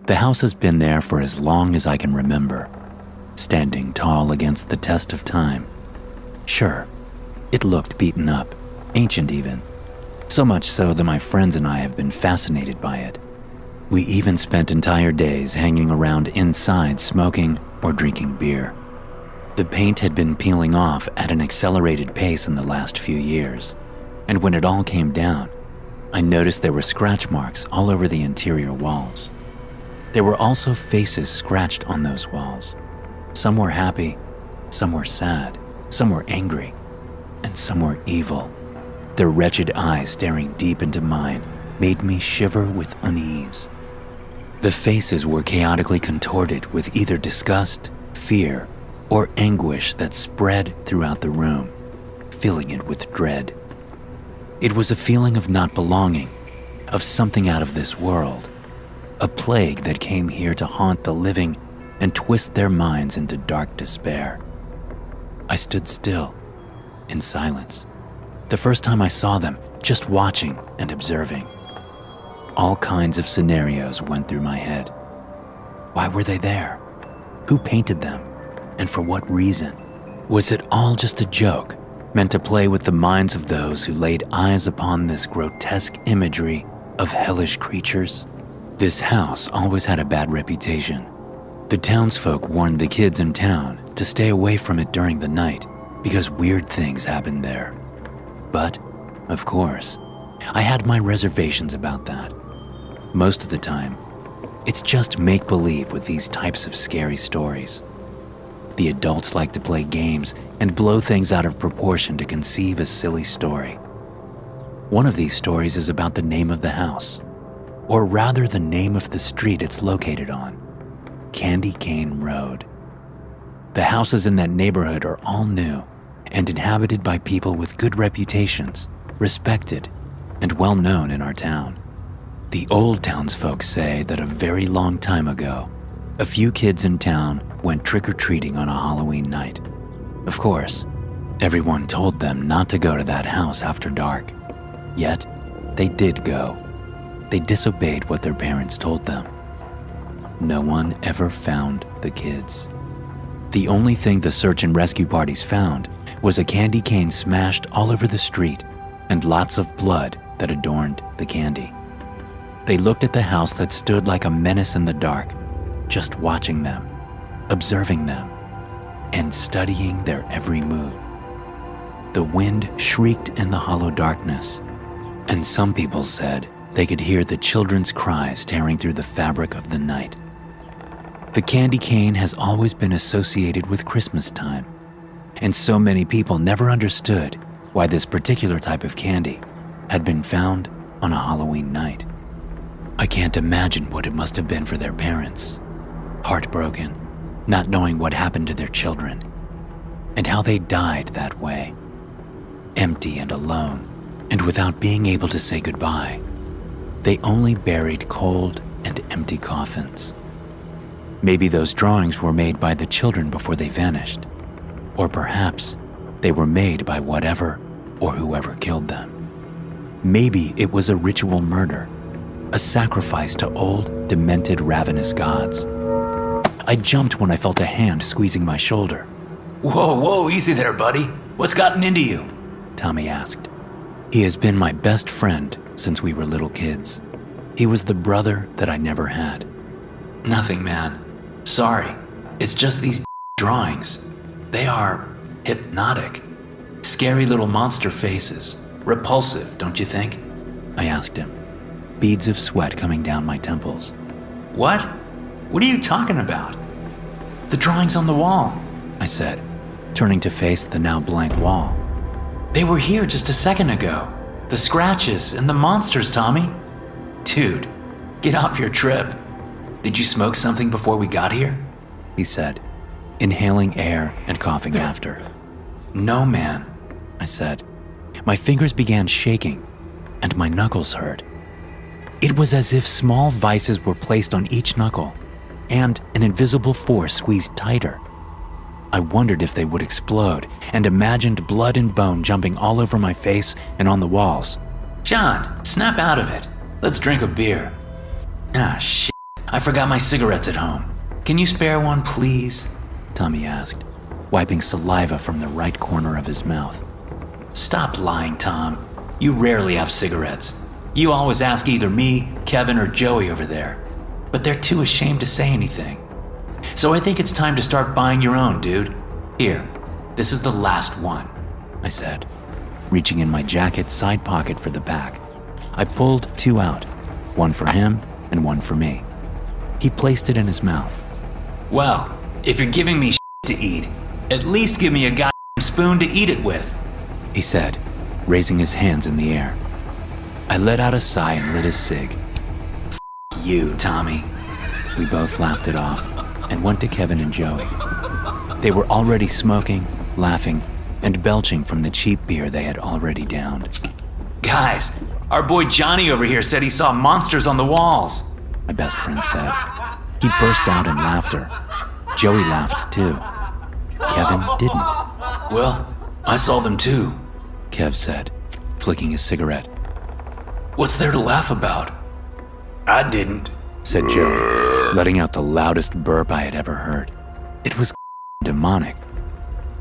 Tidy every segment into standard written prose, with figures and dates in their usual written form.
The house has been there for as long as I can remember, standing tall against the test of time. Sure, it looked beaten up, ancient even, so much so that my friends and I have been fascinated by it. We even spent entire days hanging around inside smoking or drinking beer. The paint had been peeling off at an accelerated pace in the last few years, and when it all came down, I noticed there were scratch marks all over the interior walls. There were also faces scratched on those walls. Some were happy, some were sad, some were angry, and some were evil. Their wretched eyes staring deep into mine made me shiver with unease. The faces were chaotically contorted with either disgust, fear, or anguish that spread throughout the room, filling it with dread. It was a feeling of not belonging, of something out of this world, a plague that came here to haunt the living and twist their minds into dark despair. I stood still, in silence. The first time I saw them, just watching and observing. All kinds of scenarios went through my head. Why were they there? Who painted them? And for what reason? Was it all just a joke, meant to play with the minds of those who laid eyes upon this grotesque imagery of hellish creatures? This house always had a bad reputation. The townsfolk warned the kids in town to stay away from it during the night because weird things happened there. But, of course, I had my reservations about that. Most of the time, it's just make-believe with these types of scary stories. The adults like to play games and blow things out of proportion to conceive a silly story. One of these stories is about the name of the house, or rather the name of the street it's located on, Candy Cane Road. The houses in that neighborhood are all new and inhabited by people with good reputations, respected, and well known in our town. The old townsfolk say that a very long time ago, a few kids in town went trick-or-treating on a Halloween night. Of course, everyone told them not to go to that house after dark. Yet, they did go. They disobeyed what their parents told them. No one ever found the kids. The only thing the search and rescue parties found was a candy cane smashed all over the street and lots of blood that adorned the candy. They looked at the house that stood like a menace in the dark, just watching them, observing them, and studying their every move. The wind shrieked in the hollow darkness, and some people said they could hear the children's cries tearing through the fabric of the night. The candy cane has always been associated with Christmas time, and so many people never understood why this particular type of candy had been found on a Halloween night. I can't imagine what it must have been for their parents, heartbroken, not knowing what happened to their children, and how they died that way, empty and alone, and without being able to say goodbye. They only buried cold and empty coffins. Maybe those drawings were made by the children before they vanished, or perhaps they were made by whatever or whoever killed them. Maybe it was a ritual murder, a sacrifice to old, demented, ravenous gods. I jumped when I felt a hand squeezing my shoulder. Whoa, easy there, buddy. What's gotten into you? Tommy asked. He has been my best friend since we were little kids. He was the brother that I never had. Nothing, man. Sorry. It's just these drawings. They are hypnotic. Scary little monster faces. Repulsive, don't you think? I asked him, beads of sweat coming down my temples. What? What are you talking about? The drawings on the wall, I said, turning to face the now blank wall. They were here just a second ago. The scratches and the monsters, Tommy. Dude, get off your trip. Did you smoke something before we got here? He said, inhaling air and coughing after. No, man, I said. My fingers began shaking, and my knuckles hurt. It was as if small vices were placed on each knuckle, and an invisible force squeezed tighter. I wondered if they would explode, and imagined blood and bone jumping all over my face and on the walls. John, snap out of it. Let's drink a beer. Ah, shit. I forgot my cigarettes at home. Can you spare one, please? Tommy asked, wiping saliva from the right corner of his mouth. Stop lying, Tom. You rarely have cigarettes. You always ask either me, Kevin, or Joey over there. But they're too ashamed to say anything. So I think it's time to start buying your own, dude. Here, this is the last one, I said, reaching in my jacket side pocket for the pack. I pulled 2 out, one for him and one for me. He placed it in his mouth. Well, if you're giving me to eat, at least give me a goddamn spoon to eat it with, he said, raising his hands in the air. I let out a sigh and lit his cig. You, Tommy. We both laughed it off and went to Kevin and Joey. They were already smoking, laughing, and belching from the cheap beer they had already downed. Guys, our boy Johnny over here said he saw monsters on the walls, my best friend said. He burst out in laughter. Joey laughed too. Kevin didn't. Well, I saw them too, Kev said, flicking his cigarette. What's there to laugh about? I didn't, said Joey, letting out the loudest burp I had ever heard. It was demonic.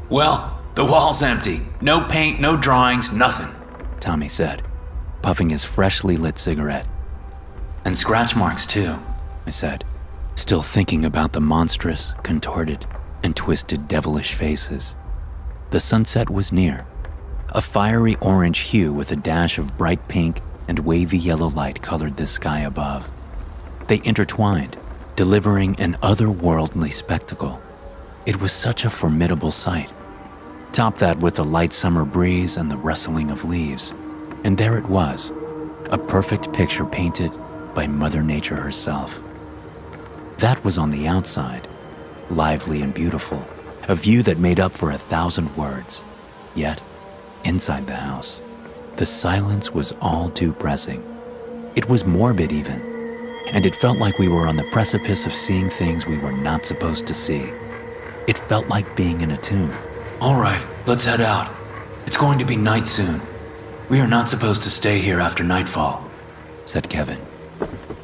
Well, the wall's empty. No paint, no drawings, nothing, Tommy said, puffing his freshly lit cigarette. And scratch marks too, I said, still thinking about the monstrous, contorted, and twisted devilish faces. The sunset was near, a fiery orange hue with a dash of bright pink and wavy yellow light colored the sky above. They intertwined, delivering an otherworldly spectacle. It was such a formidable sight. Top that with the light summer breeze and the rustling of leaves, and there it was, a perfect picture painted by Mother Nature herself. That was on the outside, lively and beautiful, a view that made up for 1,000 words. Yet, inside the house, the silence was all too pressing. It was morbid even, and it felt like we were on the precipice of seeing things we were not supposed to see. It felt like being in a tomb. All right, let's head out. It's going to be night soon. We are not supposed to stay here after nightfall, said Kevin.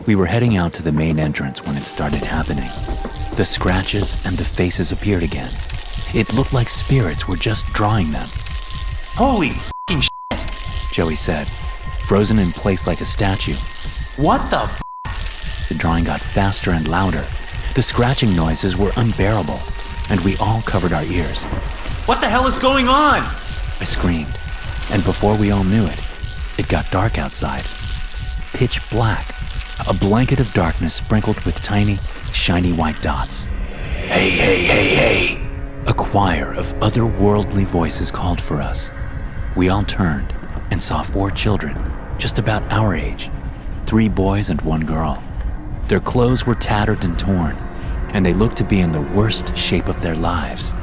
We were heading out to the main entrance when it started happening. The scratches and the faces appeared again. It looked like spirits were just drawing them. Holy f***ing shit, Joey said, frozen in place like a statue. What the f***? The drawing got faster and louder. The scratching noises were unbearable, and we all covered our ears. What the hell is going on? I screamed, and before we all knew it, it got dark outside. Pitch black, a blanket of darkness sprinkled with tiny, shiny white dots. Hey, hey, hey, hey. A choir of otherworldly voices called for us. We all turned and saw 4 children, just about our age, 3 boys and 1 girl. Their clothes were tattered and torn, and they looked to be in the worst shape of their lives.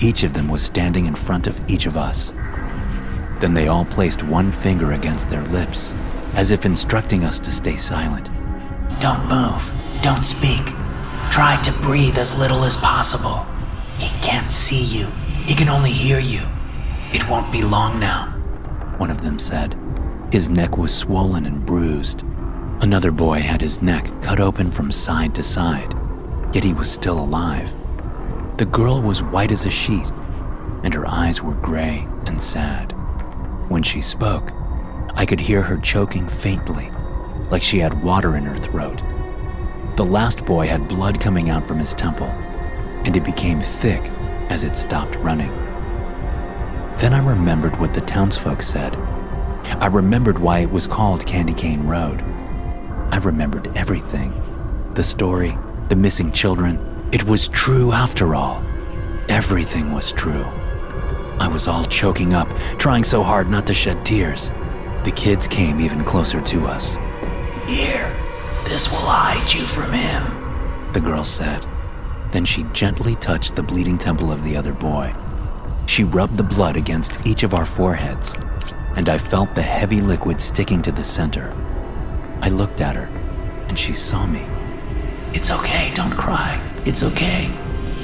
Each of them was standing in front of each of us. Then they all placed 1 finger against their lips, as if instructing us to stay silent. Don't move. Don't speak. Try to breathe as little as possible. He can't see you. He can only hear you. It won't be long now, one of them said. His neck was swollen and bruised. Another boy had his neck cut open from side to side, yet he was still alive. The girl was white as a sheet, and her eyes were gray and sad. When she spoke, I could hear her choking faintly, like she had water in her throat. The last boy had blood coming out from his temple, and it became thick as it stopped running. Then I remembered what the townsfolk said. I remembered why it was called Candy Cane Road. I remembered everything. The story, the missing children. It was true after all. Everything was true. I was all choking up, trying so hard not to shed tears. The kids came even closer to us. Here, this will hide you from him, the girl said. Then she gently touched the bleeding temple of the other boy. She rubbed the blood against each of our foreheads, and I felt the heavy liquid sticking to the center. I looked at her, and she saw me. It's okay, don't cry. It's okay.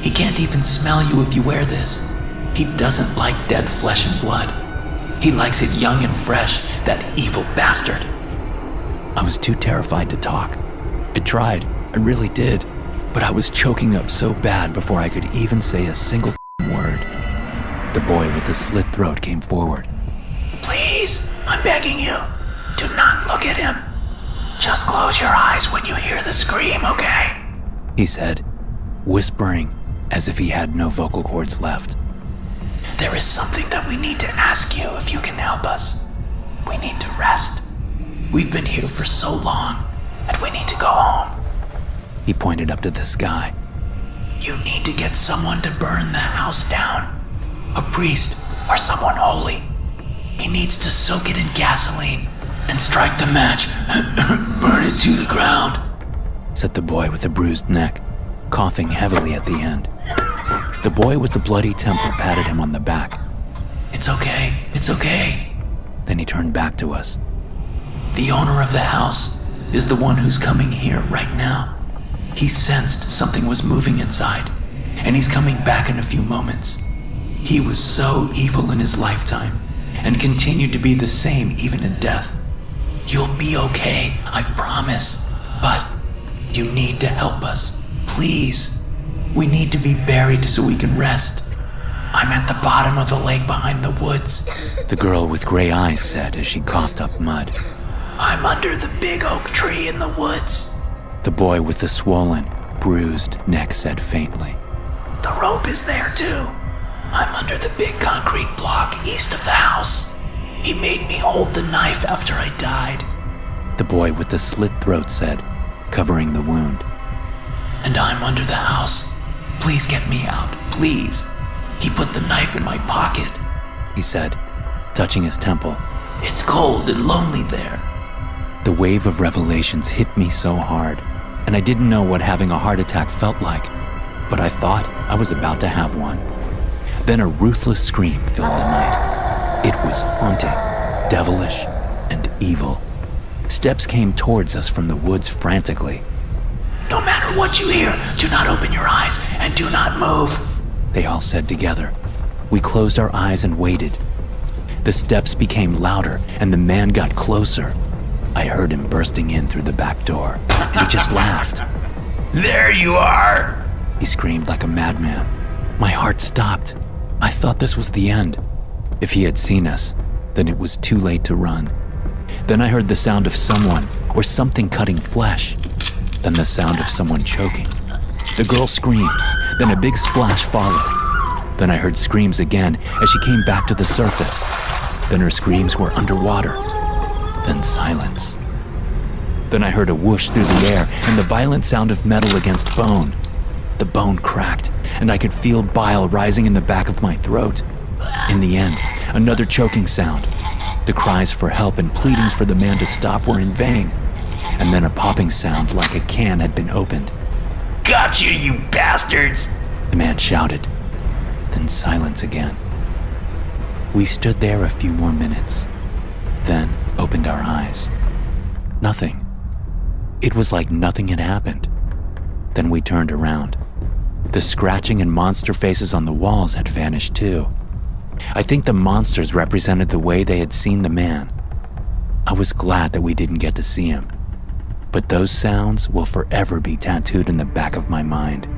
He can't even smell you if you wear this. He doesn't like dead flesh and blood. He likes it young and fresh, that evil bastard. I was too terrified to talk. I tried. I really did, but I was choking up so bad before I could even say a single word. The boy with the slit throat came forward. Please, I'm begging you, do not look at him. Just close your eyes when you hear the scream, okay? He said, whispering as if he had no vocal cords left. There is something that we need to ask you if you can help us. We need to rest. We've been here for so long, and we need to go home. He pointed up to the sky. You need to get someone to burn the house down. A priest or someone holy. He needs to soak it in gasoline and strike the match and burn it to the ground, said the boy with the bruised neck, coughing heavily at the end. The boy with the bloody temple patted him on the back. It's okay, it's okay. Then he turned back to us. The owner of the house is the one who's coming here right now. He sensed something was moving inside, and he's coming back in a few moments. He was so evil in his lifetime, and continued to be the same even in death. You'll be okay, I promise. But you need to help us, please. We need to be buried so we can rest. I'm at the bottom of the lake behind the woods, the girl with gray eyes said as she coughed up mud. I'm under the big oak tree in the woods. The boy with the swollen, bruised neck said faintly. The rope is there too. I'm under the big concrete block east of the house. He made me hold the knife after I died, the boy with the slit throat said, covering the wound. And I'm under the house. Please get me out, please. He put the knife in my pocket, he said, touching his temple. It's cold and lonely there. The wave of revelations hit me so hard, and I didn't know what having a heart attack felt like, but I thought I was about to have one. Then a ruthless scream filled the night. It was haunting, devilish, and evil. Steps came towards us from the woods frantically. No matter what you hear, do not open your eyes and do not move, they all said together. We closed our eyes and waited. The steps became louder and the man got closer. I heard him bursting in through the back door, and he just laughed. There you are, he screamed like a madman. My heart stopped. I thought this was the end. If he had seen us, then it was too late to run. Then I heard the sound of someone or something cutting flesh. Then the sound of someone choking. The girl screamed, then a big splash followed. Then I heard screams again as she came back to the surface. Then her screams were underwater. Then silence. Then I heard a whoosh through the air and the violent sound of metal against bone. The bone cracked, and I could feel bile rising in the back of my throat. In the end, another choking sound. The cries for help and pleadings for the man to stop were in vain. And then a popping sound like a can had been opened. Got you, you bastards! The man shouted. Then silence again. We stood there a few more minutes, then opened our eyes. Nothing. It was like nothing had happened. Then we turned around. The scratching and monster faces on the walls had vanished too. I think the monsters represented the way they had seen the man. I was glad that we didn't get to see him. But those sounds will forever be tattooed in the back of my mind.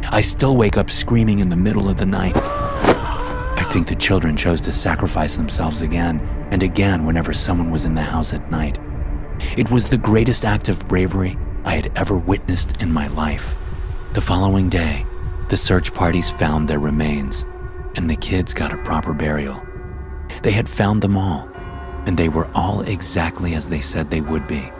I still wake up screaming in the middle of the night. I think the children chose to sacrifice themselves again and again whenever someone was in the house at night. It was the greatest act of bravery I had ever witnessed in my life. The following day, the search parties found their remains, and the kids got a proper burial. They had found them all, and they were all exactly as they said they would be.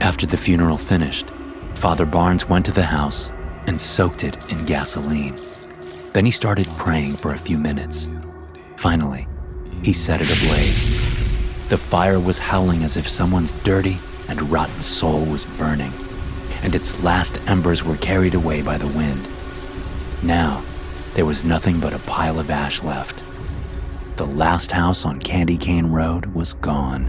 After the funeral finished, Father Barnes went to the house and soaked it in gasoline. Then he started praying for a few minutes. Finally, he set it ablaze. The fire was howling as if someone's dirty and rotten soul was burning, and its last embers were carried away by the wind. Now, there was nothing but a pile of ash left. The last house on Candy Cane Road was gone.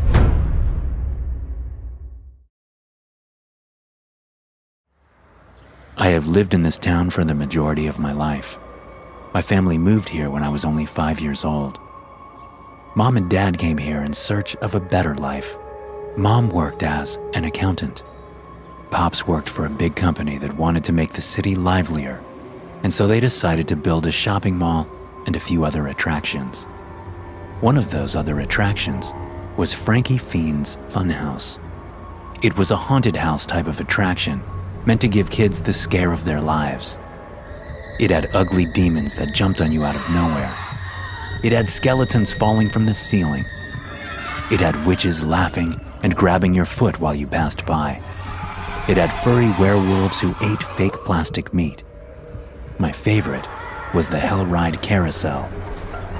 I have lived in this town for the majority of my life. My family moved here when I was only 5 years old. Mom and Dad came here in search of a better life. Mom worked as an accountant. Pops worked for a big company that wanted to make the city livelier, and so they decided to build a shopping mall and a few other attractions. One of those other attractions was Frankie Fiend's Funhouse. It was a haunted house type of attraction meant to give kids the scare of their lives. It had ugly demons that jumped on you out of nowhere. It had skeletons falling from the ceiling. It had witches laughing and grabbing your foot while you passed by. It had furry werewolves who ate fake plastic meat. My favorite was the Hell Ride Carousel.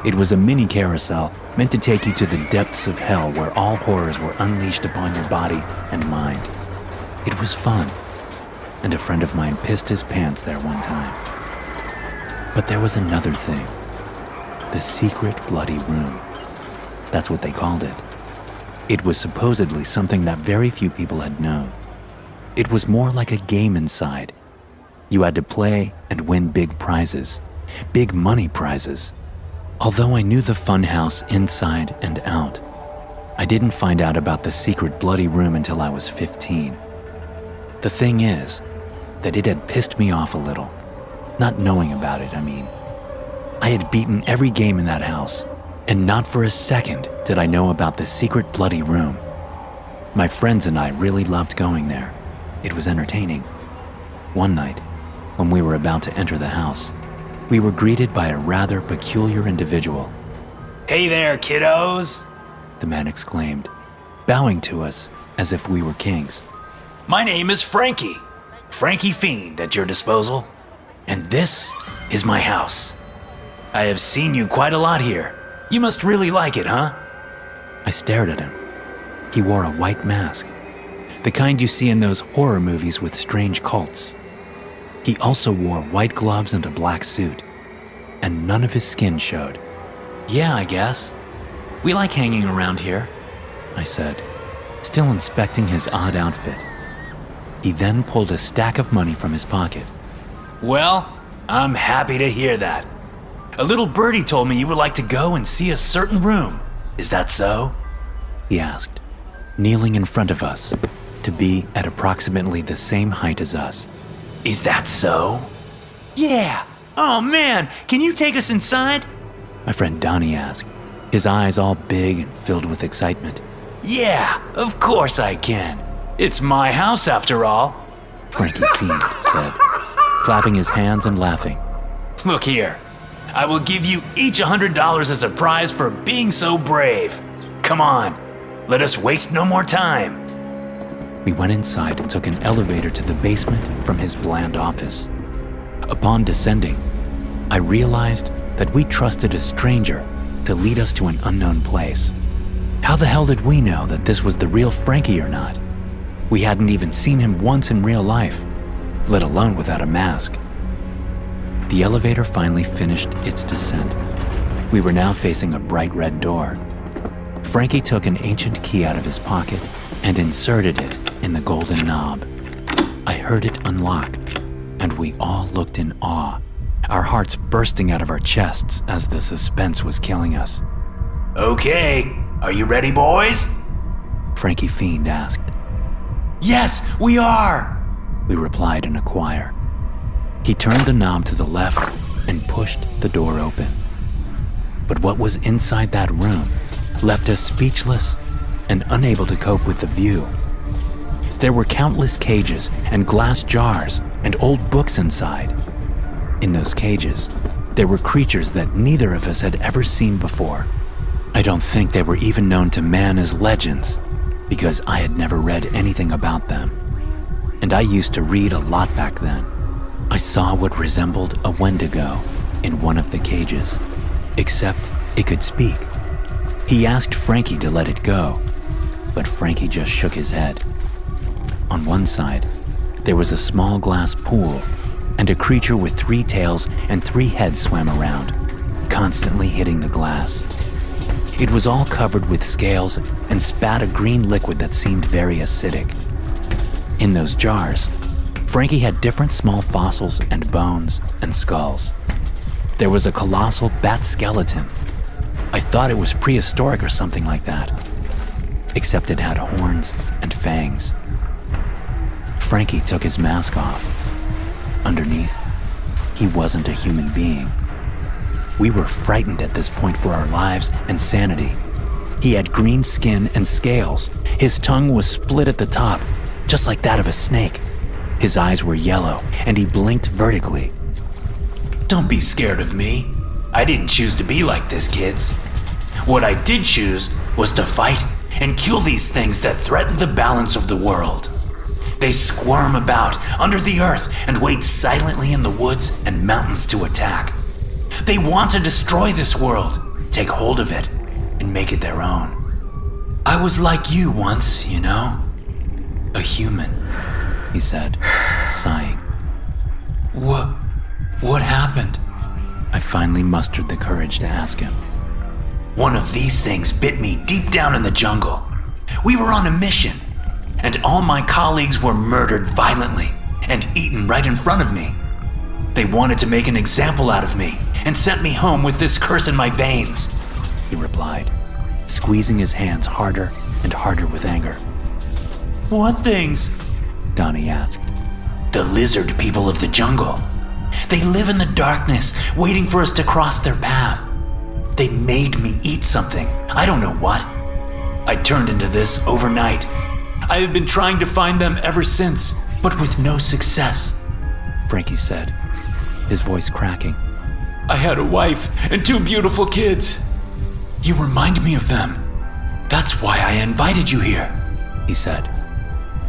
It was a mini carousel meant to take you to the depths of hell where all horrors were unleashed upon your body and mind. It was fun, and a friend of mine pissed his pants there one time. But there was another thing. The secret bloody room. That's what they called it. It was supposedly something that very few people had known. It was more like a game inside. You had to play and win big prizes, big money prizes. Although I knew the fun house inside and out, I didn't find out about the secret bloody room until I was 15. The thing is that it had pissed me off a little. Not knowing about it, I mean. I had beaten every game in that house, and not for a second did I know about the secret bloody room. My friends and I really loved going there. It was entertaining. One night, when we were about to enter the house, we were greeted by a rather peculiar individual. Hey there, kiddos! The man exclaimed, bowing to us as if we were kings. My name is Frankie. Frankie Fiend at your disposal. And this is my house. I have seen you quite a lot here. You must really like it, huh? I stared at him. He wore a white mask, the kind you see in those horror movies with strange cults. He also wore white gloves and a black suit, and none of his skin showed. Yeah, I guess. We like hanging around here, I said, still inspecting his odd outfit. He then pulled a stack of money from his pocket. Well, I'm happy to hear that. A little birdie told me you would like to go and see a certain room. Is that so? He asked, kneeling in front of us, to be at approximately the same height as us. Is that so? Yeah. Oh man, can you take us inside? My friend Donnie asked, his eyes all big and filled with excitement. Yeah, of course I can. It's my house after all. Frankie Fiend said, clapping his hands and laughing. Look here. I will give you each $100 as a prize for being so brave. Come on, let us waste no more time. We went inside and took an elevator to the basement from his bland office. Upon descending, I realized that we trusted a stranger to lead us to an unknown place. How the hell did we know that this was the real Frankie or not? We hadn't even seen him once in real life, let alone without a mask. The elevator finally finished its descent. We were now facing a bright red door. Frankie took an ancient key out of his pocket and inserted it in the golden knob. I heard it unlock, and we all looked in awe, our hearts bursting out of our chests as the suspense was killing us. Okay, are you ready, boys? Frankie Fiend asked. Yes, we are! We replied in a choir. He turned the knob to the left and pushed the door open. But what was inside that room left us speechless and unable to cope with the view. There were countless cages and glass jars and old books inside. In those cages, there were creatures that neither of us had ever seen before. I don't think they were even known to man as legends, because I had never read anything about them. And I used to read a lot back then. I saw what resembled a Wendigo in one of the cages, except it could speak. He asked Frankie to let it go, but Frankie just shook his head. On one side, there was a small glass pool, and a creature with 3 tails and 3 heads swam around, constantly hitting the glass. It was all covered with scales and spat a green liquid that seemed very acidic. In those jars, Frankie had different small fossils and bones and skulls. There was a colossal bat skeleton. I thought it was prehistoric or something like that, except it had horns and fangs. Frankie took his mask off. Underneath, he wasn't a human being. We were frightened at this point for our lives and sanity. He had green skin and scales. His tongue was split at the top, just like that of a snake. His eyes were yellow, and he blinked vertically. Don't be scared of me. I didn't choose to be like this, kids. What I did choose was to fight and kill these things that threaten the balance of the world. They squirm about under the earth and wait silently in the woods and mountains to attack. They want to destroy this world, take hold of it, and make it their own. I was like you once, you know? A human, he said, sighing. What happened? I finally mustered the courage to ask him. One of these things bit me deep down in the jungle. We were on a mission, and all my colleagues were murdered violently and eaten right in front of me. They wanted to make an example out of me and sent me home with this curse in my veins, he replied, squeezing his hands harder and harder with anger. What things? Donnie asked. The lizard people of the jungle. They live in the darkness, waiting for us to cross their path. They made me eat something. I don't know what. I turned into this overnight. I have been trying to find them ever since, but with no success, Frankie said, his voice cracking. I had a wife and 2 beautiful kids. You remind me of them. That's why I invited you here, he said.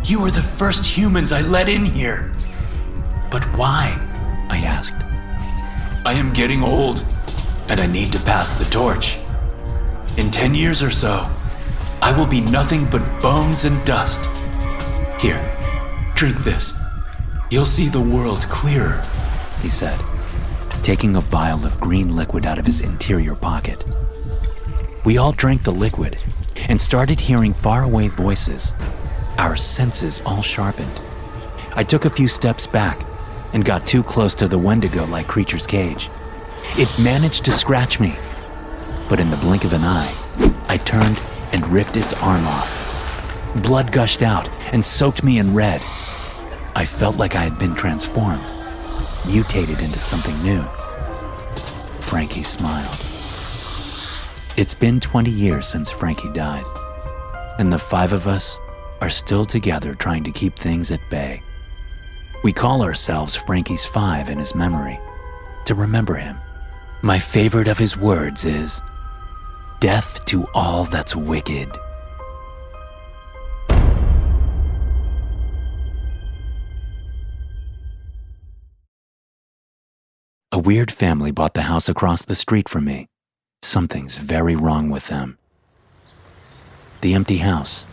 You were the first humans I let in here. But why? I asked. I am getting old, and I need to pass the torch. In 10 years or so, I will be nothing but bones and dust. Here, drink this. You'll see the world clearer, he said, taking a vial of green liquid out of his interior pocket. We all drank the liquid and started hearing faraway voices, our senses all sharpened. I took a few steps back and got too close to the Wendigo-like creature's cage. It managed to scratch me, but in the blink of an eye, I turned and ripped its arm off. Blood gushed out and soaked me in red. I felt like I had been transformed, mutated into something new. Frankie smiled. It's been 20 years since Frankie died, and the 5 of us are still together trying to keep things at bay. We call ourselves Frankie's 5 in his memory, to remember him. My favorite of his words is, "Death to all that's wicked." A weird family bought the house across the street from me. Something's very wrong with them. The empty house,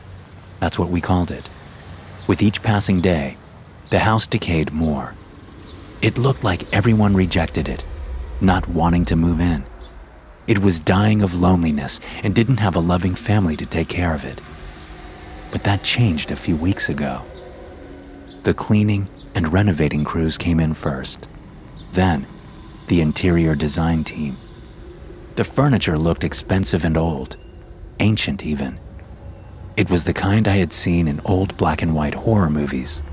that's what we called it. With each passing day, the house decayed more. It looked like everyone rejected it, not wanting to move in. It was dying of loneliness and didn't have a loving family to take care of it. But that changed a few weeks ago. The cleaning and renovating crews came in first. Then, the interior design team. The furniture looked expensive and old, ancient even. It was the kind I had seen in old black and white horror movies,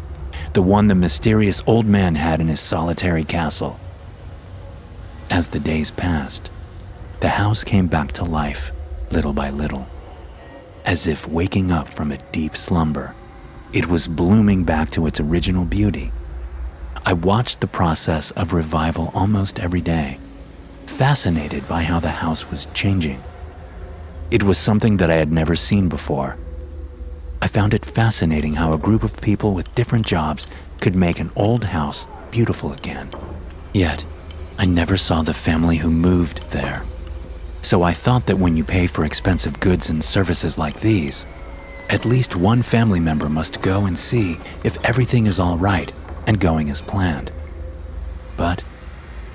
the one the mysterious old man had in his solitary castle. As the days passed, the house came back to life, little by little. As if waking up from a deep slumber, it was blooming back to its original beauty. I watched the process of revival almost every day, fascinated by how the house was changing. It was something that I had never seen before. I found it fascinating how a group of people with different jobs could make an old house beautiful again. Yet, I never saw the family who moved there. So I thought that when you pay for expensive goods and services like these, at least one family member must go and see if everything is all right and going as planned. But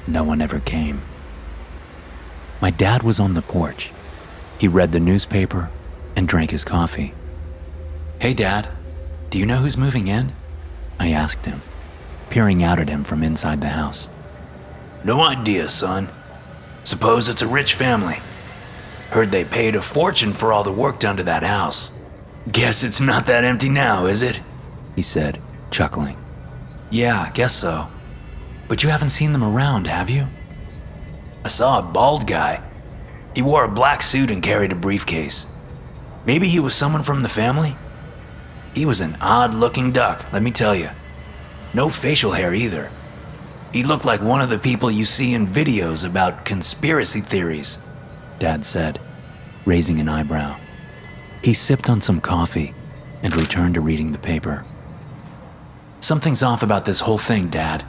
no one ever came. My dad was on the porch. He read the newspaper and drank his coffee. "Hey, Dad, do you know who's moving in?" I asked him, peering out at him from inside the house. No idea, son. Suppose it's a rich family. Heard they paid a fortune for all the work done to that house. Guess it's not that empty now, is it? He said, chuckling. Yeah, I guess so. But you haven't seen them around, have you? I saw a bald guy. He wore a black suit and carried a briefcase. Maybe he was someone from the family? He was an odd-looking duck, let me tell you. No facial hair either. He looked like one of the people you see in videos about conspiracy theories, Dad said, raising an eyebrow. He sipped on some coffee and returned to reading the paper. Something's off about this whole thing, Dad.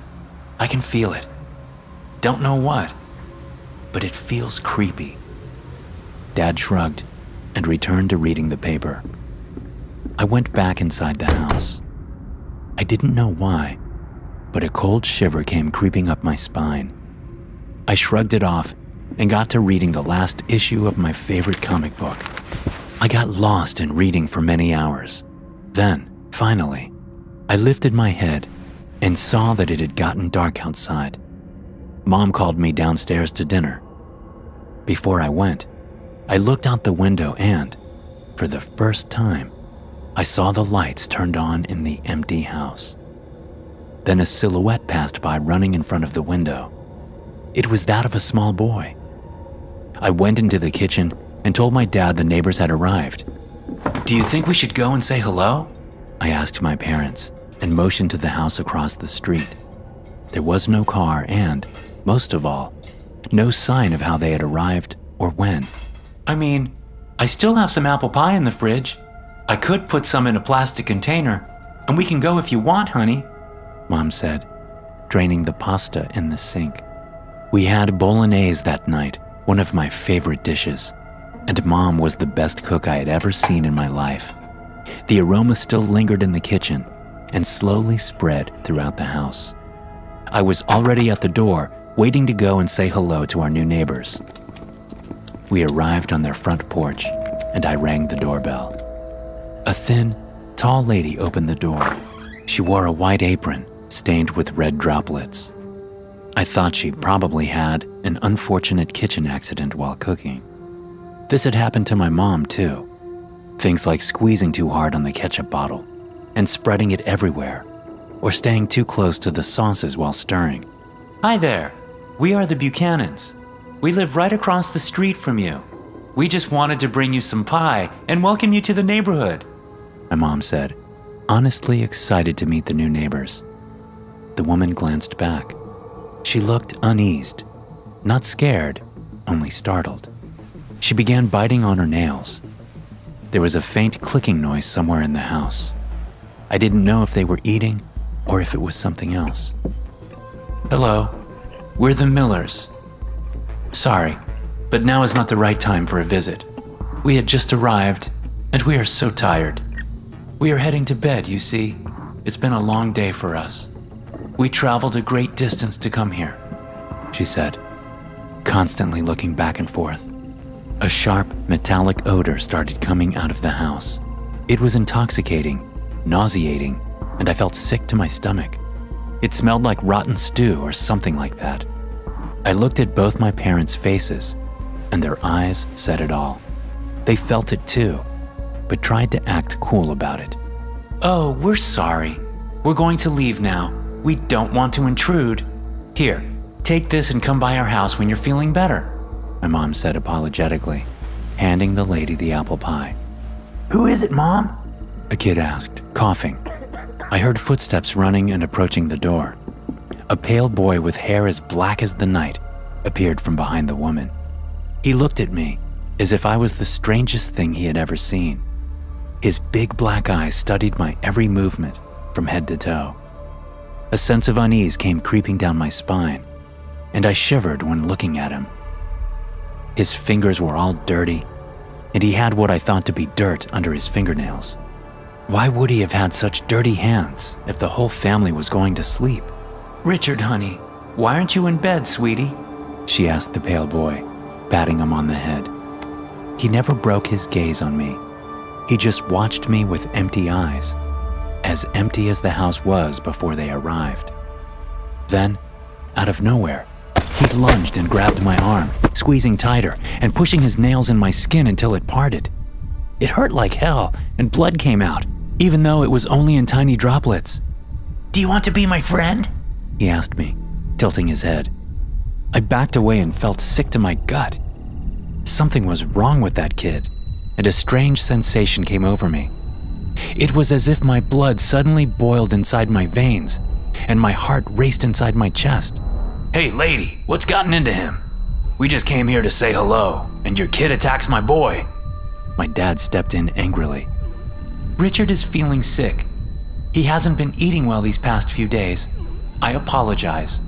I can feel it. Don't know what, but it feels creepy. Dad shrugged and returned to reading the paper. I went back inside the house. I didn't know why, but a cold shiver came creeping up my spine. I shrugged it off and got to reading the last issue of my favorite comic book. I got lost in reading for many hours. Then, finally, I lifted my head and saw that it had gotten dark outside. Mom called me downstairs to dinner. Before I went, I looked out the window and, for the first time, I saw the lights turned on in the empty house. Then a silhouette passed by running in front of the window. It was that of a small boy. I went into the kitchen and told my dad the neighbors had arrived. Do you think we should go and say hello? I asked my parents and motioned to the house across the street. There was no car and, most of all, no sign of how they had arrived or when. I mean, I still have some apple pie in the fridge. I could put some in a plastic container, and we can go if you want, honey, Mom said, draining the pasta in the sink. We had bolognese that night, one of my favorite dishes, and Mom was the best cook I had ever seen in my life. The aroma still lingered in the kitchen and slowly spread throughout the house. I was already at the door, waiting to go and say hello to our new neighbors. We arrived on their front porch, and I rang the doorbell. A thin, tall lady opened the door. She wore a white apron stained with red droplets. I thought she probably had an unfortunate kitchen accident while cooking. This had happened to my mom, too. Things like squeezing too hard on the ketchup bottle and spreading it everywhere, or staying too close to the sauces while stirring. Hi there. We are the Buchanans. We live right across the street from you. We just wanted to bring you some pie and welcome you to the neighborhood, my mom said, honestly excited to meet the new neighbors. The woman glanced back. She looked uneased, not scared, only startled. She began biting on her nails. There was a faint clicking noise somewhere in the house. I didn't know if they were eating or if it was something else. Hello. We're the Millers. Sorry, but now is not the right time for a visit. We had just arrived, and we are so tired. We are heading to bed, you see. It's been a long day for us. We traveled a great distance to come here, she said, constantly looking back and forth. A sharp, metallic odor started coming out of the house. It was intoxicating, nauseating, and I felt sick to my stomach. It smelled like rotten stew or something like that. I looked at both my parents' faces, and their eyes said it all. They felt it too, but tried to act cool about it. Oh, we're sorry. We're going to leave now. We don't want to intrude. Here, take this and come by our house when you're feeling better, my mom said apologetically, handing the lady the apple pie. Who is it, Mom? A kid asked, coughing. I heard footsteps running and approaching the door. A pale boy with hair as black as the night appeared from behind the woman. He looked at me as if I was the strangest thing he had ever seen. His big black eyes studied my every movement from head to toe. A sense of unease came creeping down my spine, and I shivered when looking at him. His fingers were all dirty, and he had what I thought to be dirt under his fingernails. Why would he have had such dirty hands if the whole family was going to sleep? Richard, honey, why aren't you in bed, sweetie? She asked the pale boy, patting him on the head. He never broke his gaze on me. He just watched me with empty eyes, as empty as the house was before they arrived. Then, out of nowhere, he lunged and grabbed my arm, squeezing tighter and pushing his nails in my skin until it parted. It hurt like hell, and blood came out, even though it was only in tiny droplets. Do you want to be my friend? He asked me, tilting his head. I backed away and felt sick to my gut. Something was wrong with that kid, and a strange sensation came over me. It was as if my blood suddenly boiled inside my veins, and my heart raced inside my chest. Hey, lady, what's gotten into him? We just came here to say hello, and your kid attacks my boy. My dad stepped in angrily. Richard is feeling sick. He hasn't been eating well these past few days. I apologize.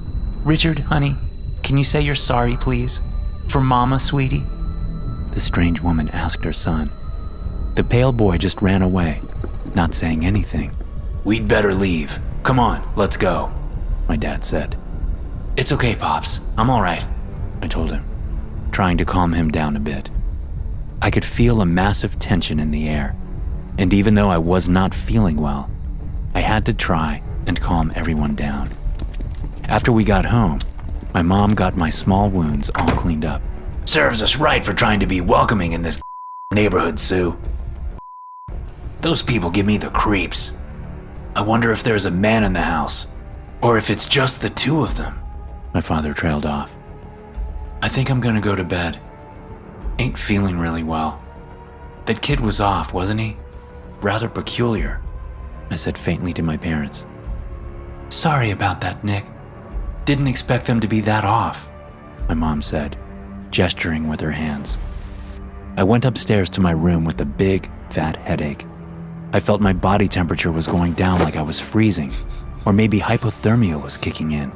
Richard, honey, can you say you're sorry, please? For Mama, sweetie? The strange woman asked her son. The pale boy just ran away, not saying anything. We'd better leave. Come on, let's go, my dad said. It's okay, Pops. I'm all right, I told him, trying to calm him down a bit. I could feel a massive tension in the air, and even though I was not feeling well, I had to try and calm everyone down. After we got home, my mom got my small wounds all cleaned up. Serves us right for trying to be welcoming in this neighborhood, Sue. Those people give me the creeps. I wonder if there's a man in the house, or if it's just the two of them. My father trailed off. I think I'm gonna go to bed. Ain't feeling really well. That kid was off, wasn't he? Rather peculiar, I said faintly to my parents. Sorry about that, Nick. Didn't expect them to be that off, my mom said, gesturing with her hands. I went upstairs to my room with a big, fat headache. I felt my body temperature was going down like I was freezing, or maybe hypothermia was kicking in.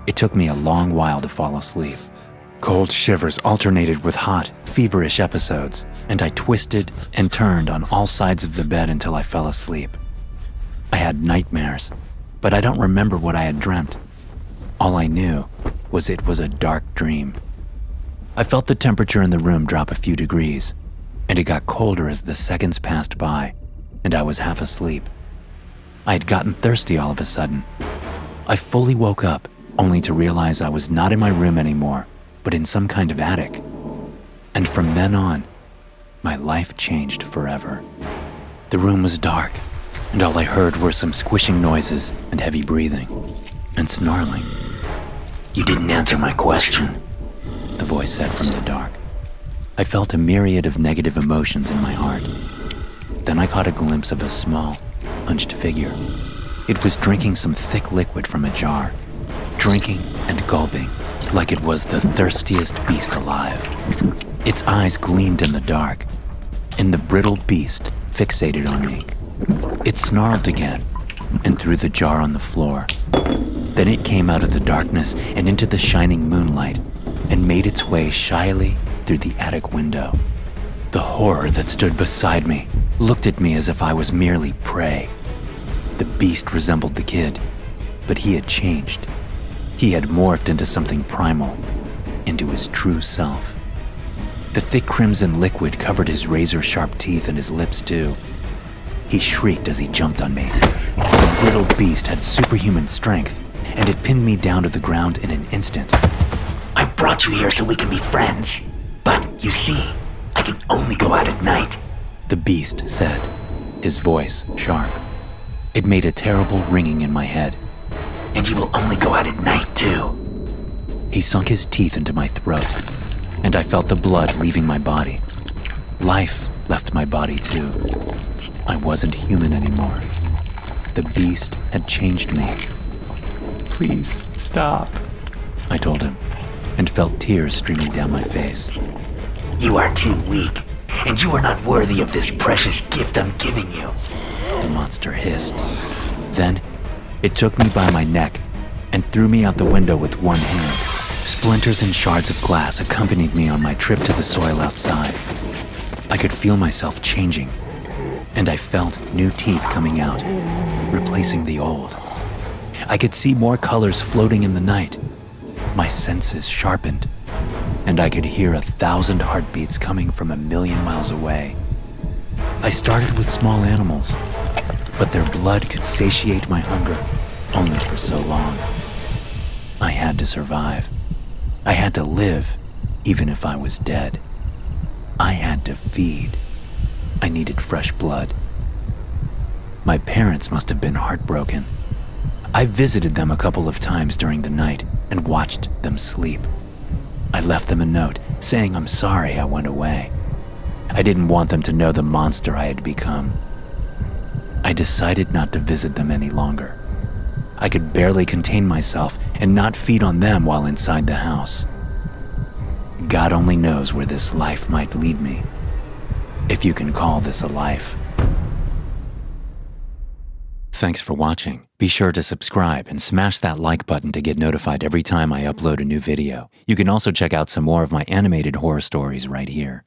It took me a long while to fall asleep. Cold shivers alternated with hot, feverish episodes, and I twisted and turned on all sides of the bed until I fell asleep. I had nightmares, but I don't remember what I had dreamt. All I knew was it was a dark dream. I felt the temperature in the room drop a few degrees, and it got colder as the seconds passed by, and I was half asleep. I had gotten thirsty all of a sudden. I fully woke up, only to realize I was not in my room anymore, but in some kind of attic. And from then on, my life changed forever. The room was dark, and all I heard were some squishing noises and heavy breathing, and snarling. You didn't answer my question, the voice said from the dark. I felt a myriad of negative emotions in my heart. Then I caught a glimpse of a small, hunched figure. It was drinking some thick liquid from a jar, drinking and gulping like it was the thirstiest beast alive. Its eyes gleamed in the dark, and the brittle beast fixated on me. It snarled again and threw the jar on the floor. Then it came out of the darkness and into the shining moonlight and made its way shyly through the attic window. The horror that stood beside me looked at me as if I was merely prey. The beast resembled the kid, but he had changed. He had morphed into something primal, into his true self. The thick crimson liquid covered his razor-sharp teeth and his lips too. He shrieked as he jumped on me. The brittle beast had superhuman strength, and it pinned me down to the ground in an instant. I brought you here so we can be friends, but you see, I can only go out at night, the beast said, his voice sharp. It made a terrible ringing in my head. And you will only go out at night too. He sunk his teeth into my throat, and I felt the blood leaving my body. Life left my body too. I wasn't human anymore. The beast had changed me. Please, stop, I told him, and felt tears streaming down my face. You are too weak, and you are not worthy of this precious gift I'm giving you, the monster hissed. Then, it took me by my neck and threw me out the window with one hand. Splinters and shards of glass accompanied me on my trip to the soil outside. I could feel myself changing, and I felt new teeth coming out, replacing the old. I could see more colors floating in the night. My senses sharpened, and I could hear 1,000 heartbeats coming from 1,000,000 miles away. I started with small animals, but their blood could satiate my hunger only for so long. I had to survive. I had to live, even if I was dead. I had to feed. I needed fresh blood. My parents must have been heartbroken. I visited them a couple of times during the night and watched them sleep. I left them a note saying I'm sorry I went away. I didn't want them to know the monster I had become. I decided not to visit them any longer. I could barely contain myself and not feed on them while inside the house. God only knows where this life might lead me, if you can call this a life. Thanks for watching. Be sure to subscribe and smash that like button to get notified every time I upload a new video. You can also check out some more of my animated horror stories right here.